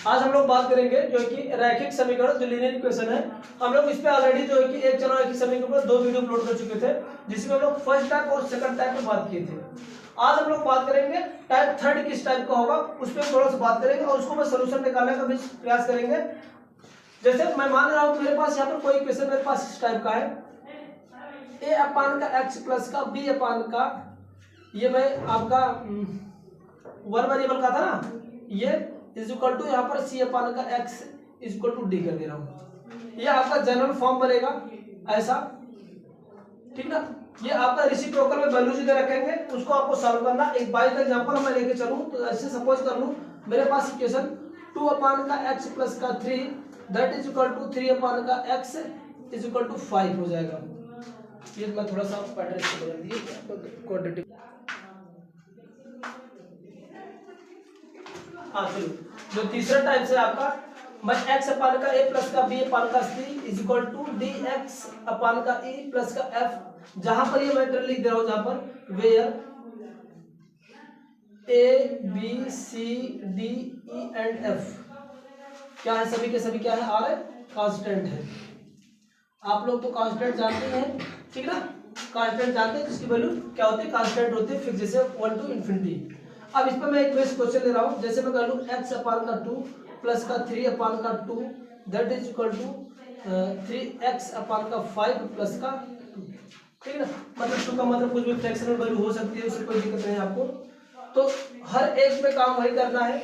आज हम लोग बात करेंगे जो है कि रैखिक समीकरण जो लीनियर इक्वेशन है। हम लोग इस पे ऑलरेडी जो है कि एक चरण रैखिक समीकरण पर 2 वीडियो अपलोड कर चुके थे, जिसमें हम लोग फर्स्ट टाइप और सेकंड टाइप में बात किए थे। आज हम लोग बात करेंगे टाइप थर्ड किस टाइप का होगा, उस पर थोड़ा सा बात करेंगे और उसको मैं सोल्यूशन निकालने का भी प्रयास करेंगे। जैसे मैं मान रहा हूँ मेरे पास यहाँ पर कोई इक्वेशन मेरे पास इस टाइप का है, ए अपान का एक्स प्लस का बी अपान का, ये मैं आपका वन वेरिएबल का था ना, ये इज इक्वल टू यहाँ पर सी अपान का x is equal to D कर दे रहा हूँ। ये आपका जनरल फॉर्म बनेगा ऐसा, ठीक ना। ये आपका रेसिप्रोकल में वैल्यूज दे रखेंगे, उसको आपको सॉल्व करना। एक बाई का एग्जांपल मैं लेके चलूं तो ऐसे सपोज कर लूं मेरे पास इक्वेशन 2 अपान का एक्स प्लस का 3 that is equal to 3 upon का एक्स इज इक्वल टू 5 हो जाएगा। ये मैं थोड़ा सा पैटर्न से बदल दिए क्वाड्रेटिक। हाँ चलो, जो तीसरा टाइप से आपका मैं एक्स अपान का ए प्लस का बी अपान का C is equal to D X upon का ई प्लस का एफ। जहां पर ये मैं लिख दे रहा हूं, जहां पर where A B C D E and F क्या है, सभी के सभी क्या है, आर कांस्टेंट है। आप लोग तो कांस्टेंट जानते हैं, ठीक ना। कांस्टेंट जानते हैं जिसकी वैल्यू क्या होती है, कांस्टेंट होती है फिक्स, जैसे 1 टू इन्फिनिटी। अब इस पर मैं एक बेस क्वेश्चन ले रहा हूं, जैसे मैं कर लूं एक्स अपान का 2 प्लस का 3 अपान का 2 that is equal to 3x upon का 5 प्लस का 2, ठीक है ना। मतलब 2 का मतलब कुछ भी फ्रैक्शनल वैल्यू हो सकती है, उससे कोई दिक्कत नहीं है आपको। तो हर एक में काम वही करना है।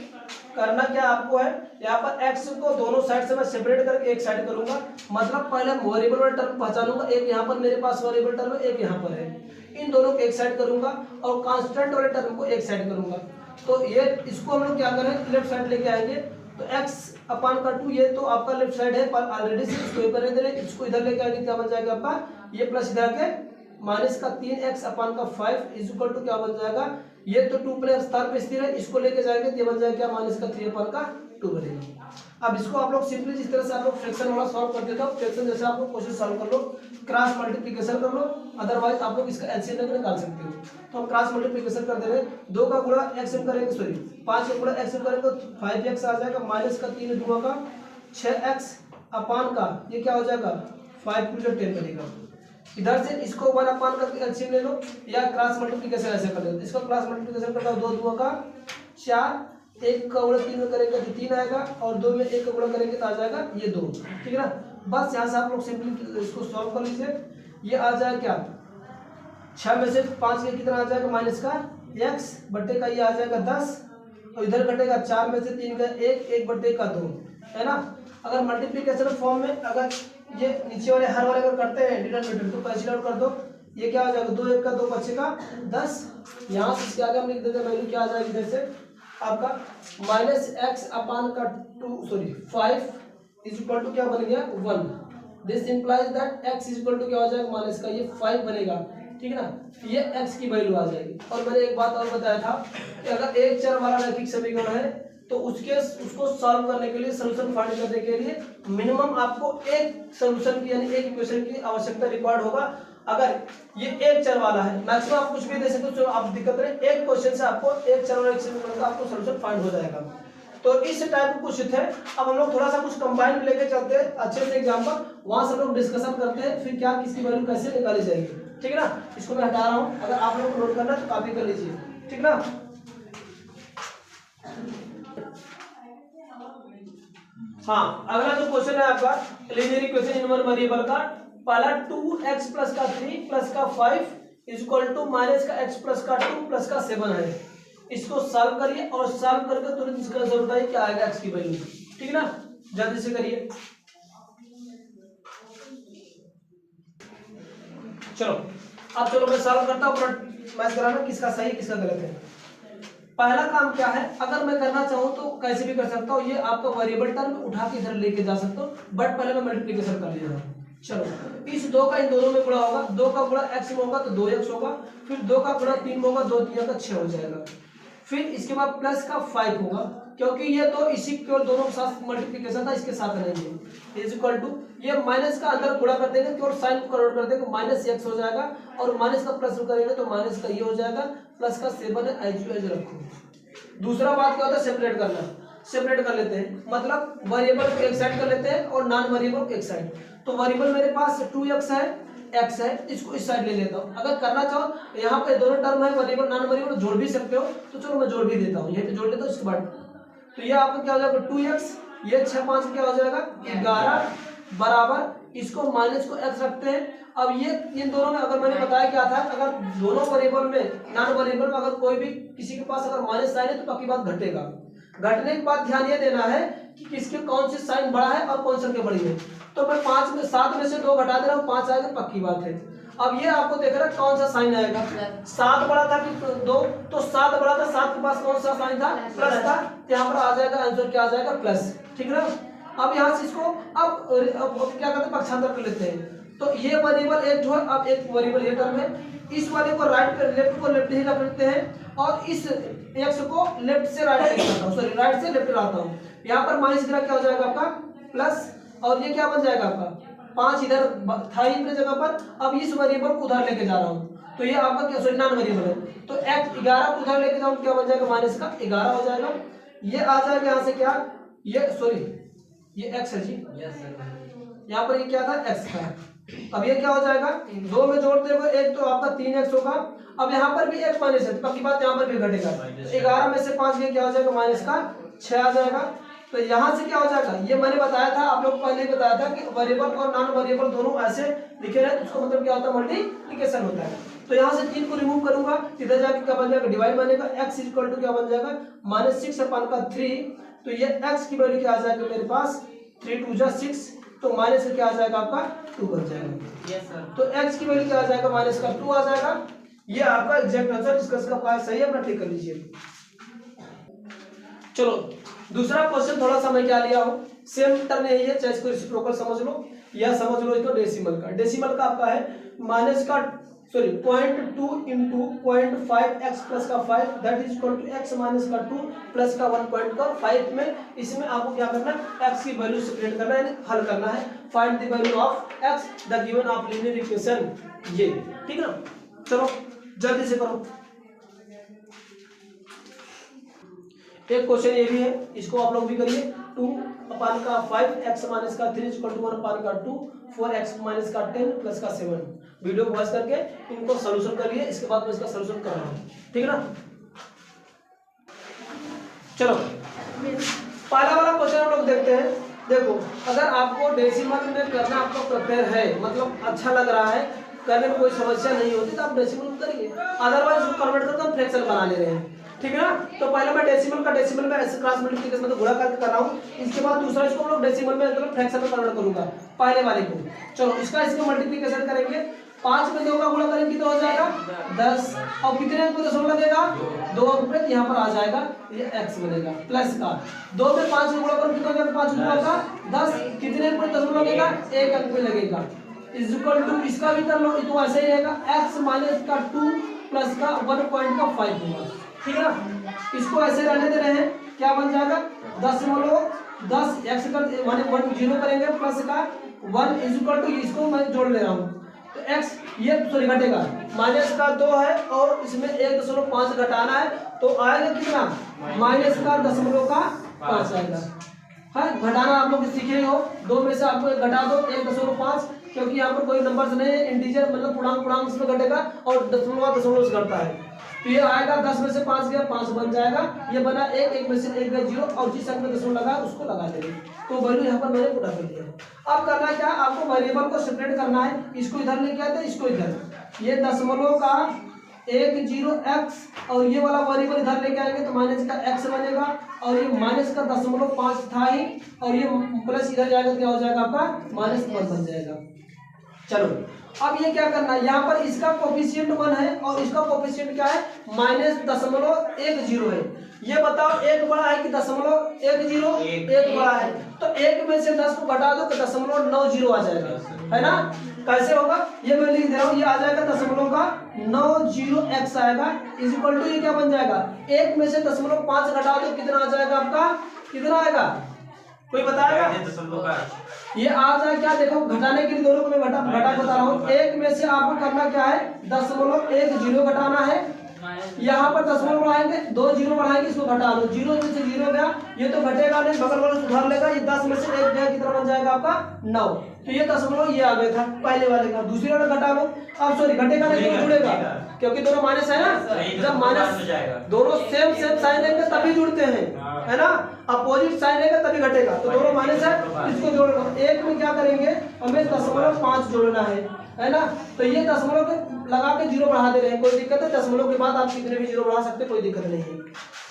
करना क्या आपको है, यहाँ पर x को दोनों साइड से मैं सेपरेट करके एक साइड करूंगा। मतलब पहले वेरिएबल वाला टर्म पहचानूंगा, एक यहाँ पर मेरे पास वेरिएबल टर्म है, एक यहाँ पर है, इन दोनों को एक साइड करूंगा और कांस्टेंट वाले टर्म को एक साइड करूंगा। तो ये इसको हम लोग क्या करें, लेफ्ट साइड लेके आएंगे। तो x अपान का 2 ये तो आपका लेफ्ट साइड है पर ऑलरेडी से इसको इधर दे रहे, इसको इधर लेके आएंगे, क्या बन जाएगा आपका ये प्लस इधर के माइनस का 3x अपान का 5 इज इक्वल टू क्या बन जाएगा, ये तो 2 प्लस स्थान पे स्थिर है, इसको लेके जाएंगे तो ये बन जाएगा क्या माइनस का 3 अपान का 2 बनेगा। अब इसको आप लोग सिंपली जिस तरह से आप लोग फ्रैक्शन वाला सॉल्व कर देते हो, फ्रैक्शन जैसे आप लोग क्वेश्चन सॉल्व कर लो, क्रॉस मल्टीप्लिकेशन कर लो, अदरवाइज आप लोग इसका एलसीएम निकाल सकते हो। तो हम क्रॉस मल्टीप्लिकेशन कर दे रहे हैं, 2 का गुणा x में करेंगे, सॉरी 5 का गुणा x में करेंगे तो 5x आ जाएगा, माइनस का 3 2 का 6x अपान का ये क्या हो जाएगा 5 2 10 बनेगा। इधर से इसको 1 अपान करके एलसीएम ले लो या क्रॉस मल्टीप्लिकेशन ऐसे कर लो। इसको क्रॉस मल्टीप्लिकेशन करता हूं, 2 2 का 4, 1 का गुणा 3 में करेंगे तो 3 आएगा और 2 में 1 का गुणा करेंगे तो आ जाएगा ये 2, ठीक है ना। बस यहाँ से आप लोग सिंपली इसको सॉल्व कर लीजिए। ये आ जाएगा क्या 6 में से 5 के कितना आ जाएगा माइनस का x बट्टे का ये आ जाएगा 10 और इधर घटेगा 4 में से 3 का 1 बट्टे का 2, है ना। अगर मल्टीप्लिकेशन फॉर्म में अगर ये नीचे वाले हर वाले अगर करते हैं डिनोमिनेटर तो कैंसिल आउट कर दो, ये क्या आ जाएगा 2 1 का 2 बचेगा 10। यहाँ से इसके आगे हम लिख देते हैं वैल्यू क्या आ जाएगी, इधर से आपका माइनस एक्स अपान का 5 इज इक्वल टू क्या बन गया 1। This implies that x is equal to क्या हो जाएगा माइनस का ये 5 बनेगा, ठीक है ना। ये x की वैल्यू आ जाएगी। और मैंने एक बात और बताया था कि अगर एक चर वाला रैखिक समीकरण है तो उसको सॉल्व करने के लिए, सॉल्यूशन फाइंड करने के लिए मिनिमम आपको एक सॉल्यूशन की यानी एक इक्वेशन की आवश्यकता रिक्वायर्ड होगा। अगर ये एक चर वाला है, मैक्सिमम आप कुछ भी दे सकते हो, चलो आप दिक्कत नहीं, एक क्वेश्चन से आपको एक चर वाला समीकरण का आपको सॉल्यूशन फाइंड हो जाएगा। तो इस टाइप के कुछ थे। अब हम लोग थोड़ा सा कुछ कंबाइन में लेके चलते हैं अच्छे से एग्जांपल, वहां से हम लोग डिस्कशन करते हैं फिर क्या किसकी वैल्यू कैसे निकाली जाएगी, ठीक है ना। इसको मैं हटा रहा हूं, अगर आप लोगों को नोट करना है तो कॉपी कर लीजिए, ठीक ना। हाँ, अगला जो क्वेश्चन है आपका linear equation in one variable का, पहला 2x प्लस का 3 प्लस का 5 इज इक्वल टू माइनस का x प्लस का 2 प्लस का 7 है। इसको सॉल्व करिए और सॉल्व करके तुरंत इसका रिजल्ट बताइए क्या आएगा x की वैल्यू, ठीक ना। जल्दी से करिए, चलो। अब चलो मैं सॉल्व करता हूँ, मैच कराना किसका सही किसका गलत है। पहला काम क्या है, अगर मैं करना चाहूँ तो कैसे भी कर सकता हूँ, ये आपका वेरिएबल टर्म उठा के इधर लेके जा सकता हूँ, बट पहले मैं मल्टीप्लिकेशन कर लेगा। चलो, इस 2 का इन दोनों में गुणा होगा, 2 का गुणा x में होगा तो 2x होगा, फिर 2 का गुणा 3 में होगा, 2 3 का 6 हो जाएगा। फिर इसके बाद प्लस का 5 होगा, क्योंकि ये तो इसी केवल दोनों के साथ मल्टीप्लिकेशन था, इसके साथ नहीं है। इज इक्वल टू ये माइनस का अंदर गुणा कर देंगे, केवल साइन को कन्वर्ट कर देंगे, माइनस x हो जाएगा और माइनस का प्लस करेंगे तो माइनस का ये हो जाएगा, प्लस का 7 है एज रखो। दूसरा बात क्या होता है सेपरेट करना, सेपरेट कर लेते हैं, मतलब वेरिएबल को एक साइड कर लेते हैं और नॉन वेरिएबल को एक साइड। तो वेरिएबल मेरे पास 2x है, x है, इसको इस साइड ले लेता हूँ। अगर करना चाहो यहाँ पे दोनों टर्म है वेरिएबल नॉन वेरिएबल जोड़ भी सकते हो, तो चलो मैं जोड़ भी देता हूँ, ये पे जोड़ लेता हूँ इसके बाद। तो ये आपका क्या हो जाएगा 2x, ये 6 5 क्या हो जाएगा 11 बराबर इसको माइनस को x रखते हैं। अब ये इन दोनों में अगर मैंने बताया क्या था, अगर दोनों वेरिएबल में नॉन वेरिएबल में अगर कोई भी किसी के पास अगर माइनस साइन है तो पक्की बात घटेगा। घटने के बाद ध्यान ये देना है कि किसके कौन सी साइन बड़ा है और कौन सा के बड़ी है। तो मैं 7 में से 2 घटा दे रहा हूँ, 5 आएगा, पक्की बात है। अब ये आपको देख रहा है कौन सा साइन आएगा, 7 बड़ा था कि 2, तो 7 बड़ा था, 7 के पास कौन सा साइन था, प्लस था, यहाँ पर आ जाएगा आंसर क्या आ जाएगा प्लस, ठीक है ना। अब यहाँ से इसको अब क्या करते हैं पक्षांतर कर लेते हैं। तो ये वेरिएबल एक जो है, अब एक वेरिएबल ये टर्म है, इस वाले को राइट पे लेफ्ट को लेफ्ट ही रख लेते हैं और इस x को लेफ्ट से राइट करता हूँ, सॉरी राइट से लेफ्ट लाता हूँ। यहाँ पर माइनस गिरा क्या हो जाएगा आपका प्लस, और ये क्या बन जाएगा आपका 5 इधर था ही अपने जगह पर। अब इस वेरिएबल को उधर लेके जा रहा हूँ, तो ये आपका क्या सॉरी नॉन वेरिएबल है, तो x 11 को उधर लेके जाऊँ क्या बन जाएगा माइनस का 11 हो जाएगा। ये आ जाएगा यहाँ से क्या, ये सॉरी ये x है जी, यहाँ पर ये क्या था x था। अब ये क्या हो जाएगा 2 में जोड़ते हुए एक तो आपका 3x होगा। अब यहाँ पर भी एक माइनस है, तो पक्की बात यहाँ पर भी घटेगा, तो 11 में से 5 क्या हो जाएगा माइनस का 6 आ जाएगा। तो यहाँ से क्या हो जाएगा, ये मैंने बताया था आप लोग को पहले ही बताया था कि वेरिएबल और नॉन वेरिएबल दोनों ऐसे लिखे रहे, उसका मतलब क्या होता है मल्टीप्लिकेशन होता है। तो यहाँ से 3 को रिमूव करूंगा, इधर जाके क्या बन जाएगा डिवाइड बनेगा, x इक्वल टू क्या बन जाएगा -6/3। तो ये x की वैल्यू क्या आ जाएगा मेरे पास 3 2 जा 6, तो माइनस से क्या आ जाएगा आपका 2 बन जाएगा। Yes sir. तो x की वैल्यू क्या आ जाएगा माइनस का 2 आ जाएगा। ये आपका एग्जैक्ट आंसर डिस्कस का पास सही है, अपना टिक कर लीजिए। चलो दूसरा क्वेश्चन थोड़ा सा मैं क्या लिया हूं, सेम टर्म यही है, चाहे इसको रेसिप्रोकल समझ लो या समझ लो इसको डेसिमल का। डेसिमल का आपका है माइनस का सॉरी 0.2 इंटू 0.5x प्लस का 5 that is equal to x minus का 2 प्लस का 1.5 में इसमें आपको क्या करना है x की वैल्यू सेपरेट करना है, हल करना है। Find the value of x the given of linear equation, ये ठीक है ना। चलो जल्दी से करो। एक क्वेश्चन ये भी है, इसको आप लोग भी करिए। 2/5 x माइनस का 3 इक्वल टू 1/2 4x माइनस का 10 प्लस का 7। वीडियो को वॉच करके इनको सॉल्यूशन करिए, इसके बाद मैं इसका सॉल्यूशन कर रहा हूँ, ठीक है ना। चलो पहला वाला क्वेश्चन हम लोग देखते हैं। देखो अगर आपको डेसिमल में करना आपको प्रिपेयर है, मतलब अच्छा लग रहा है, करने में कोई समस्या नहीं होती तो आप डेसिमल करिए, अदरवाइज उसको कन्वर्ट करके हम फ्रैक्शन बना ले रहे हैं, ठीक है ना। तो पहले मैं डेसिमल का डेसिमल में ऐसे क्रॉस मल्टीप्लिकेशन मतलब गुणा करके कर रहा हूँ, इसके बाद दूसरा इसको हम लोग डेसिमल में मतलब फ्रैक्शन में कन्वर्ट करूंगा पहले वाले को। चलो इसका इसको मल्टीप्लिकेशन करेंगे, 5 में 2 का गुणा करेंगे तो हो जाएगा 10, और कितने को दशमलव लगेगा 2 रुपये, यहाँ पर आ जाएगा ये x बनेगा प्लस का 2 में 5 का गुणा करो कितना हो जाएगा 5 गुणा का 10, कितने को दशमलव लगेगा 1 अंक पे लगेगा इज इक्वल टू, इसका भी कर लो तो ऐसे ही रहेगा x माइनस का 2 प्लस का 1.5 होगा, ठीक है ना। इसको ऐसे रहने दे रहे हैं, क्या बन जाएगा 10 x कर 1 0 करेंगे प्लस का 1 इज इक्वल टू, इसको मैं जोड़ ले रहा हूँ तो x ये सॉरी घटेगा, माइनस का 2 है और इसमें 1.5 घटाना है तो आएगा कितना माइनस का 0.5 आएगा। हाँ घटाना आप लोग सीखे हो, 2 में से आपको एक घटा दो 1.5, क्योंकि यहाँ पर कोई नंबर्स नहीं है, इंटीजर मतलब पूर्णांक इसमें घटेगा और दशमलव से घटता है। तो ये आएगा 10 में से 5 गया 5 बन जाएगा, ये बना 1 में से 1 गया 0 और जिस अंक में दशमलव लगा उसको लगा देंगे, तो वैल्यू यहाँ पर मैंने पूरा कर दिया। अब करना क्या, आपको वेरिएबल को सेपरेट करना है, इसको इधर लेके आते इसको इधर, ये दशमलव का 1 0 x और ये वाला वेरिएबल इधर लेके आएंगे तो माइनस का x बनेगा और ये माइनस का 0.5 था ही और ये प्लस इधर जाएगा क्या हो जाएगा आपका -1 बन जाएगा। चलो अब ये क्या करना है, यहाँ पर इसका कोफिशिएंट 1 है और इसका कोफिशिएंट क्या है -0.10 है। ये बताओ एक बड़ा है कि 0.10, एक बड़ा है, तो 1 में से 10 को घटा दो तो 0.90 आ जाएगा, है ना। कैसे होगा ये मैं लिख दे रहा हूँ, ये आ जाएगा 0.90x आएगा इज इक्वल टू, ये क्या बन जाएगा 1 में से 0.5 घटा दो कितना आ जाएगा आपका, कितना आएगा कोई बताएगा। ये आ जाए क्या, देखो घटाने के लिए दोनों को मैं घटा बता रहा हूँ। 1 में से आपको करना क्या है 0.10 घटाना है यहाँ पर दशमलव बढ़ाएंगे, 2 जीरो बढ़ाएंगे, इसको घटा लो, 0 में से 0 गया, ये तो घटेगा नहीं, बगल वाला सुधार लेगा, ये 10 में से 1 गया, कितना बन जाएगा आपका 9। तो ये दशमलव ये आ गया था पहले वाले का, दूसरे वाला घटा लो। अब सॉरी घटेगा नहीं, तो जुड़ेगा, क्योंकि दोनों माइनस है ना, जब माइनस दोनों सेम साइन लेंगे तभी जुड़ते हैं, है ना, अपोजिट साइन लेंगे तभी घटेगा, तो दोनों माइनस है, इसको जोड़ लो। एक में क्या करेंगे, हमें 0.5 जोड़ना है ना, तो ये दशमलव के लगा के 0 बढ़ा दे रहे हैं, कोई दिक्कत है, दशमलव के बाद आप कितने भी 0 बढ़ा सकते हैं, कोई दिक्कत नहीं है।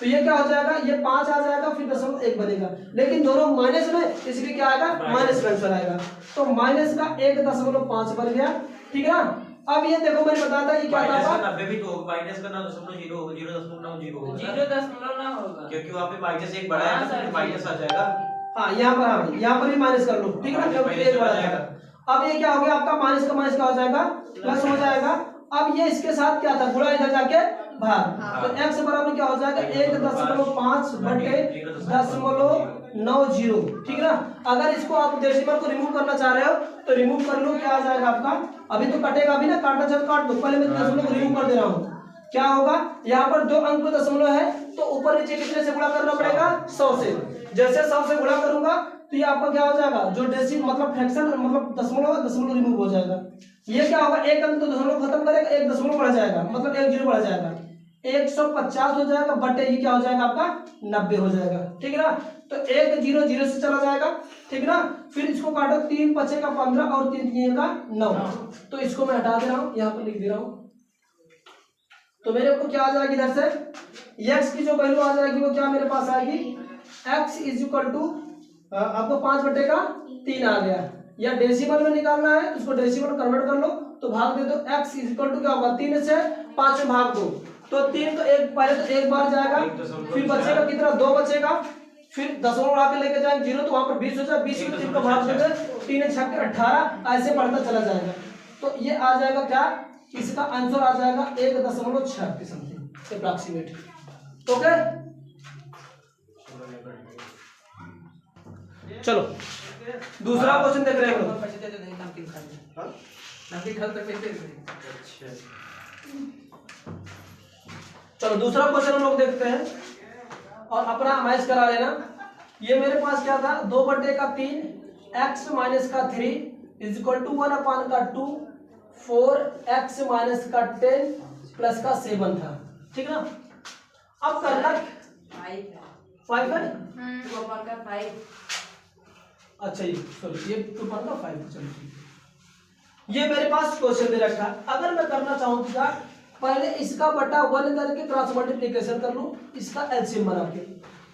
तो ये क्या हो जाएगा, ये 5 आ जाएगा, फिर 0.1 बनेगा, लेकिन दोनों माइनस में, इसलिए क्या आएगा, माइनस का आंसर आएगा। तो माइनस का 1.5 बन गया, ठीक है ना। अब ये देखो मैंने बताया था, ये क्या था, 90 भी तो माइनस का 9.0 होगा, 0.90 होगा, 0.9 होगा, क्योंकि वहाँ पे -1 बढ़ाया है तो माइनस आ जाएगा। हाँ यहाँ पर, हाँ यहाँ पर भी माइनस कर लो, ठीक है ना, क्योंकि 1 बढ़ा जाएगा। अब ये क्या हो गया आपका, माइनस का माइनस क्या हो जाएगा, प्लस हो जाएगा। अब ये इसके साथ क्या था, गुणा, इधर जाके भाग, तो x बराबर क्या हो जाएगा, 1.5 बटे 0.90, ठीक है ना। अगर इसको आप डेसिमल को रिमूव करना चाह रहे हो तो रिमूव कर लो, क्या आ जाएगा आपका, अभी तो कटेगा अभी ना, काटना जब काट दो, पहले मैं दशमलव को रिमूव कर दे रहा हूँ। क्या होगा, यहाँ पर 2 अंक में दशमलव है, तो ऊपर नीचे कितने से गुणा करना पड़ेगा, 100 से। जैसे 100 से गुणा करूंगा तो ये आपका क्या हो जाएगा, जो डेसिमल मतलब फ्रैक्शन मतलब दशमलव रिमूव हो जाएगा। ये क्या होगा, एक अंक तो दशमलव खत्म करेगा, एक दशमलव बढ़ जाएगा, मतलब 1 जीरो बढ़ जाएगा, 150 हो जाएगा, बटे ये क्या हो जाएगा आपका 90 हो जाएगा, ठीक है ना। तो 1 0 0 से चला जाएगा, ठीक है ना। फिर इसको काटो, 3 बचेगा 15 और 3 3 का 9, तो इसको मैं हटा दे रहा हूँ, यहाँ पर लिख दे रहा हूँ। तो मेरे को क्या आ जाएगी, इधर से x की जो वैल्यू आ जाएगी वो क्या मेरे पास आएगी, x इज इक्वल टू आपको 5/3 आ गया, या डेसिमल में निकालना है तो उसको डेसिमल कन्वर्ट कर लो, तो भाग दे दो, x इज इक्वल टू क्या होगा, 3 से 5 में भाग दो, तो 3 तो एक पहले तो एक बार जाएगा, फिर बचेगा कितना, 2 बचेगा, फिर दशमलव उड़ा के लेके जाएंगे 0, तो वहां पर 20 हो जाएगा, 20 में 3 को भाग देंगे, 3 6 18, ऐसे बढ़ता चला जाएगा। तो ये आ जाएगा क्या, इसका आंसर आ जाएगा 1.6 समथिंग अप्रॉक्सीमेट, ओके। चलो दूसरा क्वेश्चन देख रहे हैं हम लोग। चलो दूसरा क्वेश्चन हम लोग देखते हैं और अपना मैच करा लेना। ये मेरे पास क्या था, 2/3 x माइनस का 3 is equal to 1/2 4x minus का 10 प्लस का 7 था, ठीक है ना। अब करना 5 है, 2/5, अच्छा ये सॉरी ये 2/5, चलो ठीक। ये मेरे पास क्वेश्चन दे रखा है, अगर मैं करना चाहूँ तो पहले इसका बटा 1 करके क्रॉस मल्टीप्लिकेशन कर लूँ, इसका एलसीएम बना के,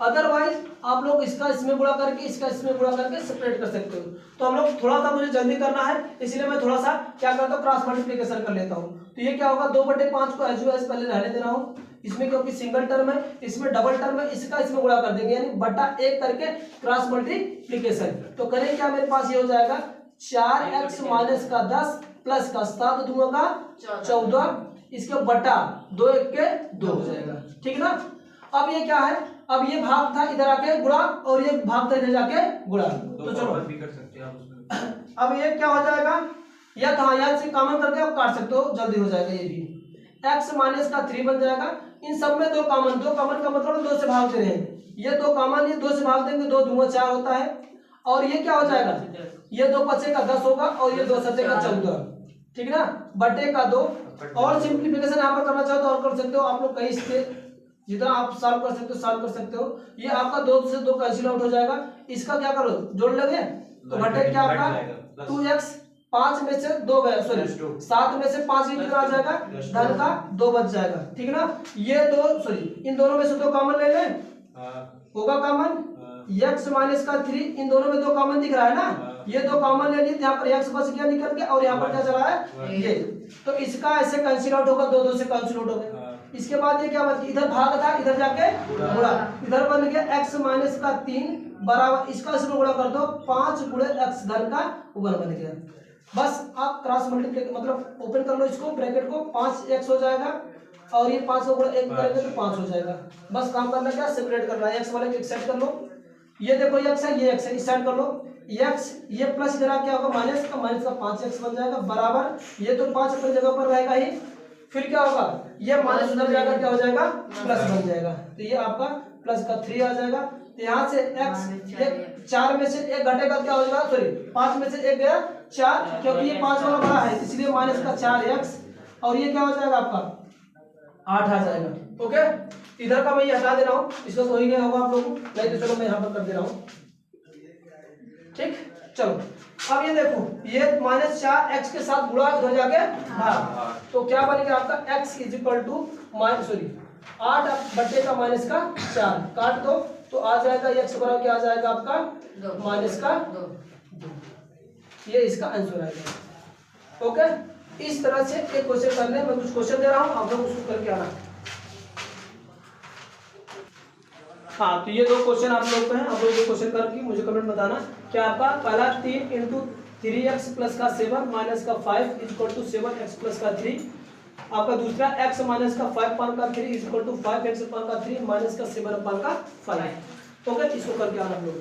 अदरवाइज आप लोग इसका इसमें गुणा करके इसका इसमें गुणा करके सेपरेट कर सकते हो। तो हम लोग थोड़ा सा मुझे जल्दी करना है, इसलिए मैं थोड़ा सा क्या करता हूँ, क्रॉस मल्टीप्लिकेशन कर लेता हूँ। तो ये क्या होगा, 2/5 को एज एज पहले रहने दे रहा हूँ, इसमें क्योंकि सिंगल टर्म है, इसमें डबल टर्म है, इसका इसमें गुणा कर देंगे, यानी बटा 1 करके क्रॉस मल्टीप्लिकेशन। तो करें क्या, मेरे पास ये हो जाएगा 4x माइनस का 10 प्लस का 7 दूंगा का 14, इसके बटा 2 1 के 2 हो जाएगा, ठीक है ना। अब ये क्या है, अब ये भाग था इधर आके गुणा और ये भाग था इधर जाके गुणा, तो चलो भी कर सकते हैं आप उसमें। अब ये क्या हो जाएगा, या तो हाँ यहाँ से कॉमन करके आप काट सकते हो, जल्दी हो जाएगा। ये भी x माइनस का 3 बन जाएगा, इन सब में 2 कॉमन का मतलब 2 से भाग दे रहे हैं, ये 2 कॉमन, ये 2 से भाग देंगे, 2 दूना 4 होता है, और ये क्या हो जाएगा, ये 2 बचेगा 10 होगा, और ये 2 सतेगा 14, ठीक है ना, बटे का 2। और सिंप्लीफिकेशन यहाँ पर करना चाहो तो और कर सकते हो आप लोग, कहीं से जितना आप सॉल्व कर सकते हो सॉल्व कर सकते हो। ये आपका 2 से 2 कैंसिल आउट हो जाएगा, इसका क्या करो, जोड़ लगे तो घटे क्या आपका 2x, 5 में से 2 गया, सॉरी 7 में से 5 ही कितना आ जाएगा, धन का 2 बच जाएगा, ठीक है ना। ये 2 सॉरी इन दोनों में से 2 कॉमन ले लें, होगा कॉमन, x माइनस का 3, इन दोनों में 2 कॉमन दिख रहा है ना, ये 2 कॉमन ले लिए, यहाँ पर x बच गया निकल के, और यहाँ पर क्या चला है ये, तो इसका ऐसे कैंसिल आउट होगा, 2 2 से कैंसिल आउट हो गए। इसके बाद ये क्या बच गया, इधर भाग था इधर जाके गुणा, इधर बन गया x माइनस का 3 बराबर, इसका इसमें गुणा कर दो 5 गुणे x धन का 1 बन गया। बस आप क्रॉस मल्टीप्लाई मतलब ओपन कर लो इसको ब्रैकेट को, 5x हो जाएगा, और ये 5 को गुणा 1 करेंगे तो 5 हो जाएगा। बस काम करना क्या, सेपरेट करना है, x वाले को एक साइड कर लो, ये देखो ये x है, ये x है, इस साइड कर लो x, ये प्लस इधर क्या होगा माइनस का 5x बन जाएगा, बराबर ये तो 5 अपनी जगह पर रहेगा ही, फिर क्या होगा, ये माइनस उधर जाएगा क्या हो जाएगा, प्लस बन जाएगा। तो ये आपका प्लस का 3 आ जाएगा। तो यहाँ से x 4 में से 1 घटेगा क्या हो जाएगा, सॉरी 5 में से 1 गया 4, क्योंकि ये 5 वाला बड़ा है इसलिए माइनस का 4x, और ये क्या हो जाएगा आपका 8 आ जाएगा। ओके, इधर का मैं ये हटा दे रहा हूँ, इसका तो हो ही गया होगा आप लोगों को, नहीं तो चलो मैं यहाँ पर कर दे रहा हूँ। ठीक, चलो अब ये देखो, ये -4x के साथ गुणा उधर जाके भाग, तो क्या बनेगा आपका x इज इक्वल टू 8 बट्टे का -4 काट दो, तो आ जाएगा x बराबर क्या आ जाएगा आपका -2। ये इसका आंसर आएगा। ओके, इस तरह से एक क्वेश्चन करने, मैं कुछ क्वेश्चन दे रहा हूँ, आप लोग उसको करके आना। हाँ, तो ये 2 क्वेश्चन आप लोग पे हैं, आप लोग ये क्वेश्चन करके मुझे कमेंट बताना क्या आपका पहला 3 × 3x प्लस का 7 माइनस का 5 is equal to 7x plus का 3, आपका दूसरा x माइनस का 5 पान का 3 इज इक्वल टू 5x पान का 3 माइनस का 7 पान का 5। ओके, इसको करके आना आप लोग।